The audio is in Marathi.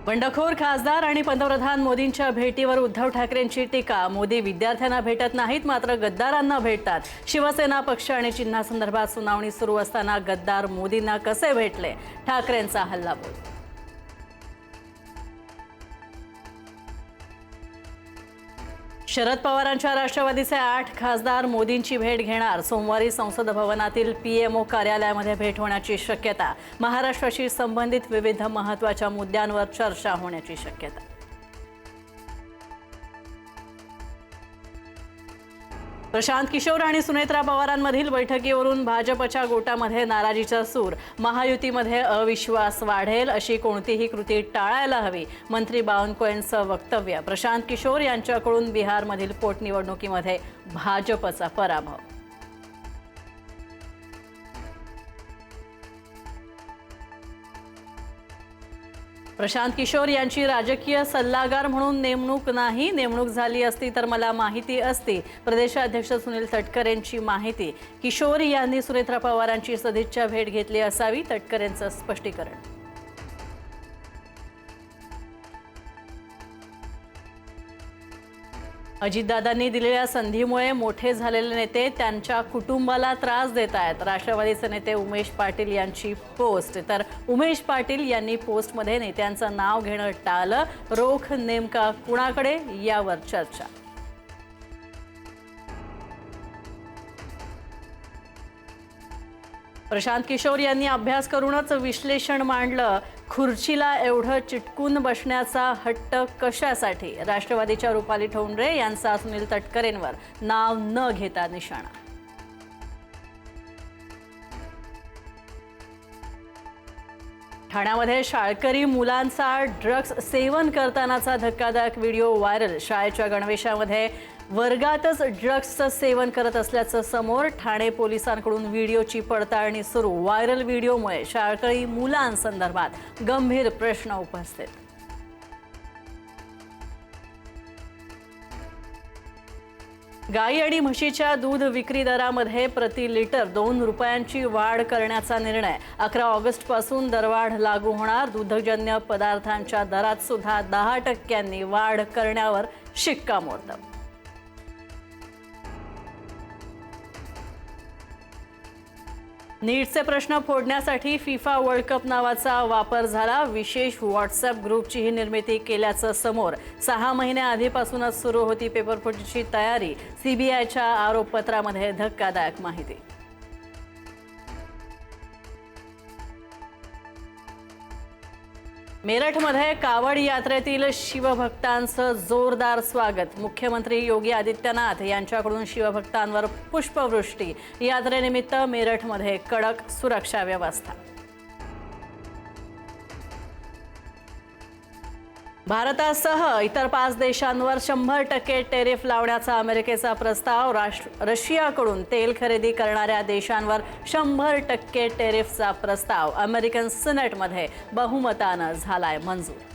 बंडखोर खासदार आणि पंतप्रधान मोदींच्या भेटीवर उद्धव ठाकरेंची टीका। मोदी विद्यार्थ्यांना भेटत नाहीत, मात्र गद्दारांना भेटतात। शिवसेना पक्ष आणि चिन्हासंदर्भात सुनावणी सुरू असताना गद्दार मोदींना कसे भेटले, ठाकरेंचा हल्लाबोल। शरद पवारांच्या राष्ट्रवादीचे 8 खासदार मोदींची भेट घेणार। सोमवारी संसद भवनातील पीएमओ कार्यालयामध्ये भेट होण्याची शक्यता। महाराष्ट्राशी संबंधित विविध महत्त्वाच्या मुद्द्यांवर चर्चा होण्याची शक्यता। प्रशांत किशोर आणि सुनेत्रा पवारांमधील बैठकीवरून भाजपच्या गोटामध्ये नाराजीचा सूर। महायुतीमध्ये अविश्वास वाढेल, अशी कोणतीही कृती टाळायला हवी, मंत्री बावनकुळेंचं वक्तव्य। प्रशांत किशोर यांच्याकडून बिहारमधील पोटनिवडणुकीमध्ये भाजपचा पराभव। प्रशांत किशोर यांची राजकीय सल्लागार म्हणून नेमणूक नाही, नेमणूक झाली असती तर मला माहिती असती। प्रदेशाध्यक्ष सुनील तटकरेंची माहिती। किशोर यांनी सुनेत्रा पवारांची सदिच्छा भेट घेतली असावी, तटकरेंचं स्पष्टीकरण। अजितदादांनी दिलेल्या संधीमुळे मोठे झालेले नेते त्यांच्या कुटुंबाला त्रास देत आहेत। राष्ट्रवादीचे नेते उमेश पाटील यांची पोस्ट। तर उमेश पाटील यांनी पोस्टमध्ये नेत्यांचं नाव घेणं टाळलं। रोख नेमका कुणाकडे, यावर चर्चा। प्रशांत किशोर यांनी अभ्यास करूनच विश्लेषण मांडलं। खुर्चीला एवढं चिटकून बसण्याचा हट्ट कशासाठी? राष्ट्रवादीच्या रुपाली ठोंबरे यांचा सुनील तटकरेंवर नाव न घेता निशाणा। ठाण्यामध्ये शाळकरी मुलांचा ड्रग्ज सेवन करतानाचा धक्कादायक व्हिडिओ व्हायरल। शाळेच्या गणवेशामध्ये वर्गातच ड्रग्जचं सेवन करत असल्याचं समोर। ठाणे पोलिसांकडून व्हिडिओची पडताळणी सुरू। व्हायरल व्हिडिओमुळे शाळकरी मुलांसंदर्भात गंभीर प्रश्न उपस्थित। गाई आणि म्हशीच्या दूध विक्री दरामध्ये प्रति लिटर 2 रुपयांची वाढ करण्याचा निर्णय। 11 ऑगस्टपासून दरवाढ लागू होणार। दुग्धजन्य पदार्थांच्या दरात सुद्धा 10% वाढ करण्यावर शिक्कामोर्तब। नीटचे प्रश्न फोडण्यासाठी फिफा वर्ल्ड कप नावाचा वापर झाला। विशेष व्हॉट्सअप ग्रुपचीही निर्मिती केल्याचं समोर। 6 महिन्याआधीपासूनच सुरू होती पेपरफुटीची तयारी। सीबीआयच्या आरोपपत्रामध्ये धक्कादायक माहिती। मेरठमध्ये कावड यात्रेतील शिवभक्तांचं जोरदार स्वागत। मुख्यमंत्री योगी आदित्यनाथ यांच्याकडून शिवभक्तांवर पुष्पवृष्टी। यात्रेनिमित्त मेरठमध्ये कडक सुरक्षा व्यवस्था। भारतासह इतर 5 देशांवर 100% टेरिफ लावण्याचा अमेरिकेचा प्रस्ताव। रशियाकडून तेल खरेदी करणाऱ्या देशांवर 100% टेरिफचा प्रस्ताव अमेरिकन सिनेटमध्ये बहुमतानं झालाय मंजूर।